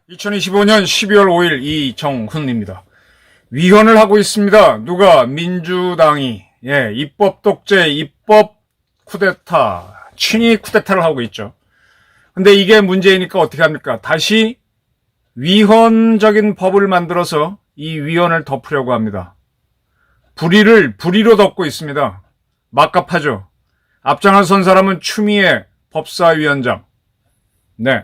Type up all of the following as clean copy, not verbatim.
(2025년 12월 5일) 이정훈입니다. 위헌을 하고 있습니다. 누가? 민주당이. 입법 독재, 입법 쿠데타, 친위 쿠데타를 하고 있죠. 근데 이게 문제이니까 어떻게 합니까? 다시 위헌적인 법을 만들어서 이 위헌을 덮으려고 합니다. 불의로 덮고 있습니다. 막갑하죠. 앞장선 사람은 추미애 법사위원장. 네.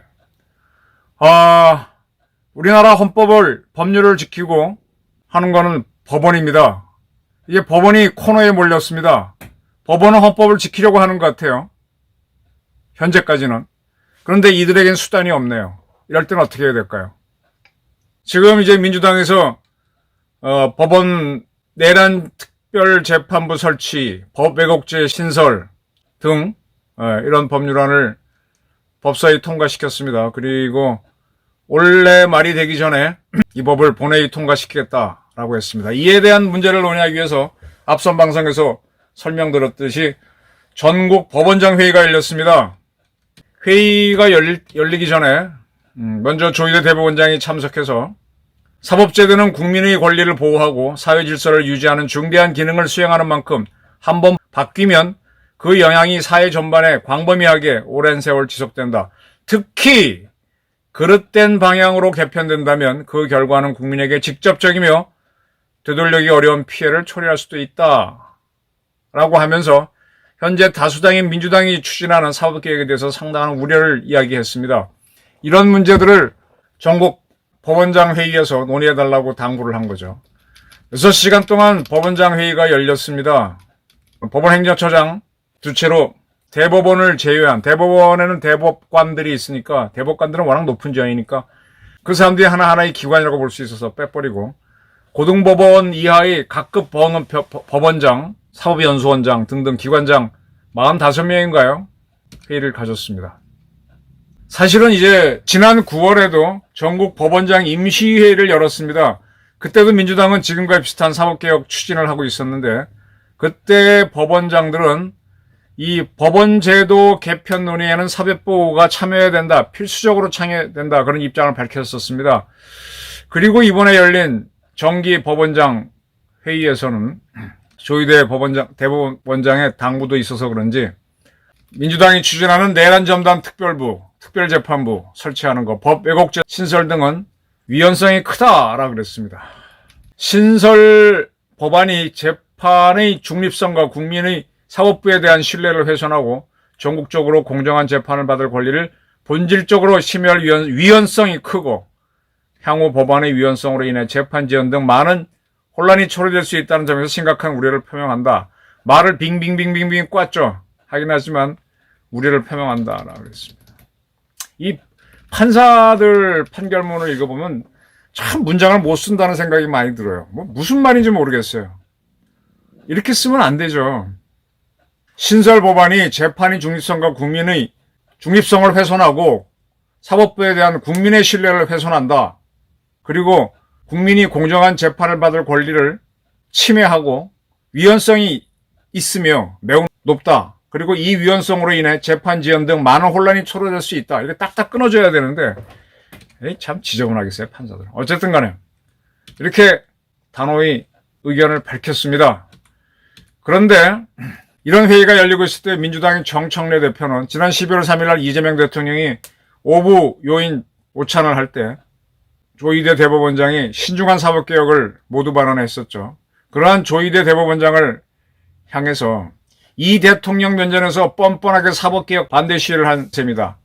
우리나라 법률을 지키고 하는 거는 법원입니다. 이게 법원이 코너에 몰렸습니다. 법원은 헌법을 지키려고 하는 것 같아요. 현재까지는. 그런데 이들에겐 수단이 없네요. 이럴 때는 어떻게 해야 될까요? 지금 이제 민주당에서 법원 내란 특별재판부 설치, 법 왜곡죄 신설 등 이런 법률안을 법사위 통과시켰습니다. 그리고 올해 말이 되기 전에 이 법을 본회의 통과시키겠다라고 했습니다. 이에 대한 문제를 논의하기 위해서 앞선 방송에서 설명드렸듯이 전국 법원장 회의가 열렸습니다. 회의가 열리기 전에 먼저 조희대 대법원장이 참석해서 사법제도는 국민의 권리를 보호하고 사회 질서를 유지하는 중대한 기능을 수행하는 만큼 한번 바뀌면 그 영향이 사회 전반에 광범위하게 오랜 세월 지속된다. 특히 그릇된 방향으로 개편된다면 그 결과는 국민에게 직접적이며 되돌리기 어려운 피해를 초래할 수도 있다. 라고 하면서 현재 다수당인 민주당이 추진하는 사법개혁에 대해서 상당한 우려를 이야기했습니다. 이런 문제들을 전국 법원장 회의에서 논의해달라고 당부를 한 거죠. 6시간 동안 법원장 회의가 열렸습니다. 법원 행정처장 두 채로 대법원을 제외한, 대법원에는 대법관들이 있으니까, 대법관들은 워낙 높은 지위니까 그 사람들이 하나하나의 기관이라고 볼 수 있어서 빼버리고 고등법원 이하의 각급 법원장, 사법연수원장 등등 기관장 45명인가요? 회의를 가졌습니다. 사실은 이제 지난 9월에도 전국 법원장 임시회의를 열었습니다. 그때도 민주당은 지금과 비슷한 사법개혁 추진을 하고 있었는데 그때 법원장들은 이 법원제도 개편 논의에는 사법부가 참여해야 된다, 필수적으로 참여해야 된다 그런 입장을 밝혔었습니다. 그리고 이번에 열린 정기 법원장 회의에서는 조희대 대법원장의 당부도 있어서 그런지 민주당이 추진하는 내란전담 특별재판부 설치하는 거, 법 왜곡죄 신설 등은 위헌성이 크다라고 그랬습니다. 신설 법안이 재판의 중립성과 국민의 사법부에 대한 신뢰를 훼손하고 전국적으로 공정한 재판을 받을 권리를 본질적으로 침해할 위헌성이 크고 향후 법안의 위헌성으로 인해 재판 지연 등 많은 혼란이 초래될 수 있다는 점에서 심각한 우려를 표명한다. 말을 빙빙빙빙빙 꽂죠. 하긴 하지만 우려를 표명한다라고 했습니다. 이 판사들 판결문을 읽어보면 참 문장을 못 쓴다는 생각이 많이 들어요. 무슨 말인지 모르겠어요. 이렇게 쓰면 안 되죠. 신설 법안이 재판의 중립성과 국민의 중립성을 훼손하고 사법부에 대한 국민의 신뢰를 훼손한다. 그리고 국민이 공정한 재판을 받을 권리를 침해하고 위헌성이 있으며 매우 높다. 그리고 이 위헌성으로 인해 재판 지연 등 많은 혼란이 초래될 수 있다. 이렇게 딱딱 끊어줘야 되는데 참 지저분하겠어요, 판사들. 어쨌든 간에 이렇게 단호히 의견을 밝혔습니다. 그런데 이런 회의가 열리고 있을 때 민주당의 정청래 대표는 지난 12월 3일 날 이재명 대통령이 오부 요인 오찬을 할 때 조희대 대법원장이 신중한 사법개혁을 모두 발언했었죠. 그러한 조희대 대법원장을 향해서 이 대통령 면전에서 뻔뻔하게 사법개혁 반대 시위를 한 셈이다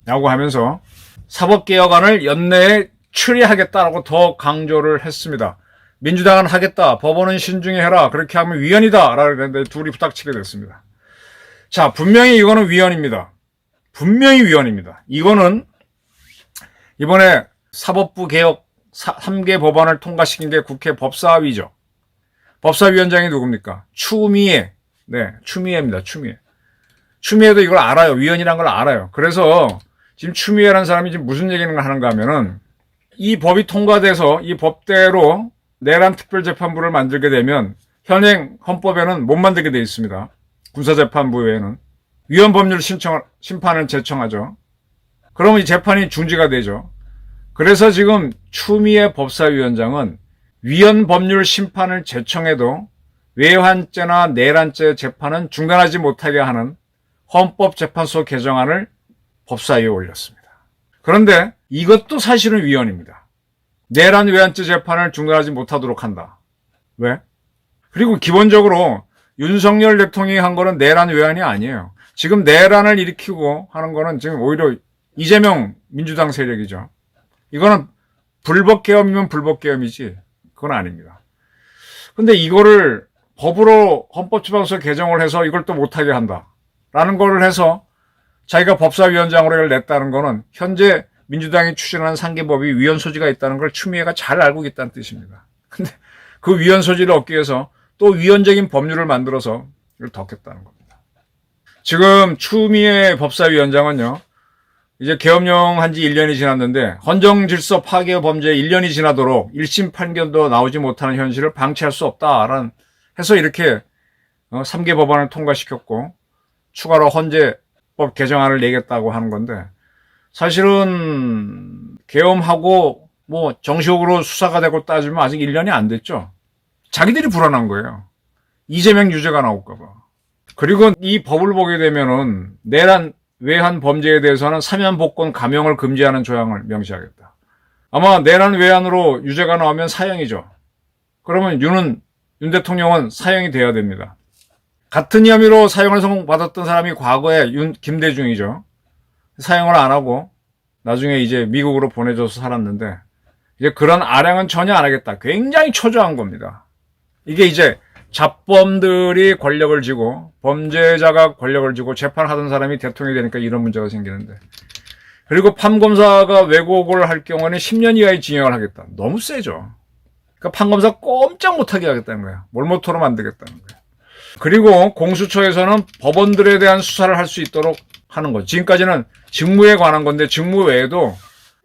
라고 하면서 사법개혁안을 연내에 추리하겠다라고 더 강조를 했습니다. 민주당은 하겠다, 법원은 신중히 해라, 그렇게 하면 위헌이다 라고 했는데 둘이 부닥치게 됐습니다. 자, 분명히 이거는 위헌입니다. 분명히 위헌입니다. 이거는 이번에 사법부 개혁 3개 법안을 통과시킨 게 국회 법사위죠. 법사위원장이 누굽니까? 추미애. 네, 추미애입니다. 추미애도 이걸 알아요. 위헌이란 걸 알아요. 그래서 지금 추미애라는 사람이 지금 무슨 얘기를 하는가 하면은 이 법이 통과돼서 이 법대로 내란 특별재판부를 만들게 되면 현행 헌법에는 못 만들게 돼 있습니다. 군사재판부 외에는. 위헌법률 심판을 제청하죠. 그러면 이 재판이 중지가 되죠. 그래서 지금 추미애 법사위원장은 위헌법률 심판을 제청해도 외환죄나 내란죄 재판은 중단하지 못하게 하는 헌법재판소 개정안을 법사위에 올렸습니다. 그런데 이것도 사실은 위헌입니다. 내란 외환죄 재판을 중단하지 못하도록 한다. 왜? 그리고 기본적으로 윤석열 대통령이 한 거는 내란 외환이 아니에요. 지금 내란을 일으키고 하는 거는 지금 오히려 이재명 민주당 세력이죠. 이거는 불법계엄이면 불법계엄이지 그건 아닙니다. 근데 이거를 법으로 헌법재판소 개정을 해서 이걸 또 못하게 한다라는 거를 해서 자기가 법사위원장으로 이걸 냈다는 거는 현재 민주당이 추진하는 상계법이 위헌 소지가 있다는 걸 추미애가 잘 알고 있다는 뜻입니다. 근데 그 위헌 소지를 얻기 위해서 또 위헌적인 법률을 만들어서 이걸 덮겠다는 겁니다. 지금 추미애 법사위원장은요, 이제 계엄령 한 지 1년이 지났는데 헌정질서 파괴 범죄 1년이 지나도록 1심 판결도 나오지 못하는 현실을 방치할 수 없다라는 해서 이렇게 3개 법안을 통과시켰고 추가로 헌재법 개정안을 내겠다고 하는 건데 사실은 계엄하고 뭐 정식으로 수사가 되고 따지면 아직 1년이 안 됐죠. 자기들이 불안한 거예요. 이재명 유죄가 나올까 봐. 그리고 이 법을 보게 되면은 내란 외환 범죄에 대해서는 사면 복권 감형을 금지하는 조항을 명시하겠다. 아마 내란 외환으로 유죄가 나오면 사형이죠. 그러면 윤 대통령은 사형이 돼야 됩니다. 같은 혐의로 사형을 선고받았던 사람이 과거에 김대중이죠. 사형을 안 하고 나중에 이제 미국으로 보내줘서 살았는데 이제 그런 아량은 전혀 안 하겠다. 굉장히 초조한 겁니다. 이게 이제 잡범들이 권력을 쥐고 범죄자가 권력을 쥐고 재판하던 사람이 대통령이 되니까 이런 문제가 생기는데 그리고 판검사가 왜곡을 할 경우는 10년 이하의 징역을 하겠다. 너무 세죠. 그러니까 판검사 꼼짝 못하게 하겠다는 거야. 몰모토로 만들겠다는 거야. 그리고 공수처에서는 법원들에 대한 수사를 할 수 있도록 하는 거죠. 지금까지는 직무에 관한 건데 직무 외에도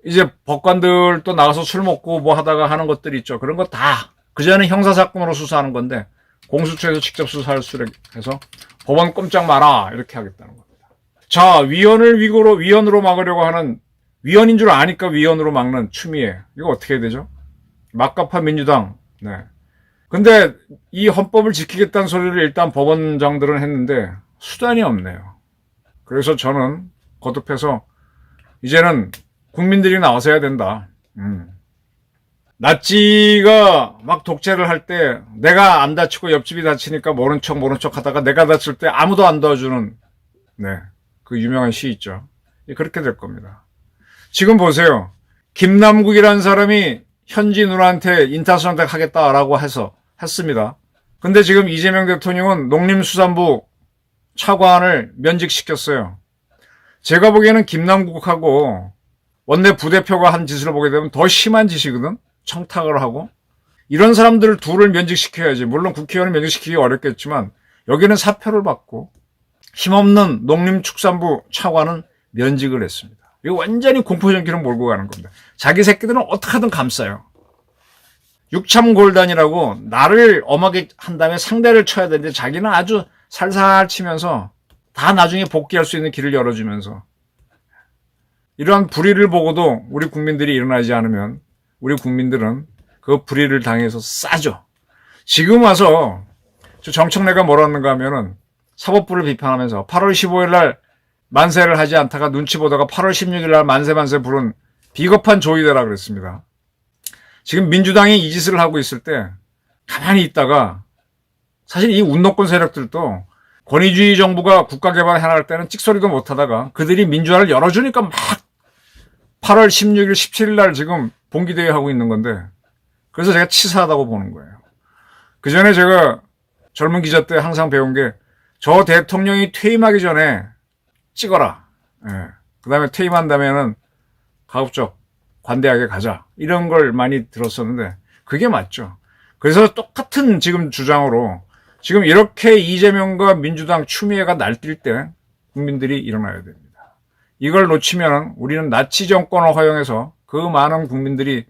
이제 법관들 또 나가서 술 먹고 뭐 하다가 하는 것들이 있죠. 그런 거 다 그전에는 형사사건으로 수사하는 건데 공수처에서 직접 수사할 수 해서 법원 꼼짝 마라 이렇게 하겠다는 겁니다. 자, 위헌으로 막으려고 하는 위헌인 줄 아니까 위헌으로 막는 추미애 이거 어떻게 해야 되죠? 막가파 민주당. 네. 근데 이 헌법을 지키겠다는 소리를 일단 법원장들은 했는데 수단이 없네요. 그래서 저는 거듭해서 이제는 국민들이 나와서 해야 된다. 나치가 막 독재를 할 때 내가 안 다치고 옆집이 다치니까 모른 척 하다가 내가 다칠 때 아무도 안 도와주는 그 유명한 시 있죠. 그렇게 될 겁니다. 지금 보세요. 김남국이라는 사람이 현지 누나한테 인사선택 하겠다라고 했습니다. 근데 지금 이재명 대통령은 농림수산부 차관을 면직시켰어요. 제가 보기에는 김남국하고 원내 부대표가 한 짓을 보게 되면 더 심한 짓이거든. 청탁을 하고 이런 사람들 둘을 면직시켜야지. 물론 국회의원을 면직시키기 어렵겠지만 여기는 사표를 받고 힘없는 농림축산부 차관은 면직을 했습니다. 이거 완전히 공포정기를 몰고 가는 겁니다. 자기 새끼들은 어떻게든 감싸요. 육참골단이라고 나를 엄하게 한 다음에 상대를 쳐야 되는데 자기는 아주 살살 치면서 다 나중에 복귀할 수 있는 길을 열어주면서 이러한 불의를 보고도 우리 국민들이 일어나지 않으면 우리 국민들은 그 불의를 당해서 싸죠. 지금 와서 저 정청래가 뭐라 하는가 하면은 사법부를 비판하면서 8월 15일 날 만세를 하지 않다가 눈치 보다가 8월 16일 날 만세 부른 비겁한 조이대라 그랬습니다. 지금 민주당이 이 짓을 하고 있을 때 가만히 있다가 사실 이 운동권 세력들도 권위주의 정부가 국가 개발을 해나갈 때는 찍소리도 못하다가 그들이 민주화를 열어주니까 막 8월 16일, 17일 날 지금 봉기대회 하고 있는 건데 그래서 제가 치사하다고 보는 거예요. 그 전에 제가 젊은 기자 때 항상 배운 게 저 대통령이 퇴임하기 전에 찍어라. 그 다음에 퇴임한다면은 가급적 관대하게 가자. 이런 걸 많이 들었었는데 그게 맞죠. 그래서 똑같은 지금 주장으로 지금 이렇게 이재명과 민주당 추미애가 날뛸 때 국민들이 일어나야 됩니다. 이걸 놓치면 우리는 나치 정권을 허용해서 그 많은 국민들이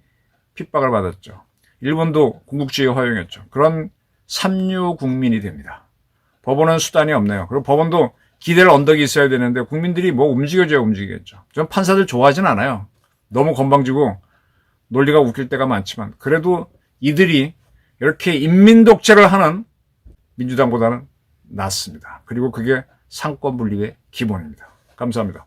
핍박을 받았죠. 일본도 군국주의 허용했죠. 그런 삼류 국민이 됩니다. 법원은 수단이 없네요. 그리고 법원도 기댈 언덕이 있어야 되는데 국민들이 뭐 움직여줘야 움직이겠죠. 전 판사들 좋아하진 않아요. 너무 건방지고 논리가 웃길 때가 많지만 그래도 이들이 이렇게 인민 독재를 하는 민주당보다는 낫습니다. 그리고 그게 상권 분립의 기본입니다. 감사합니다.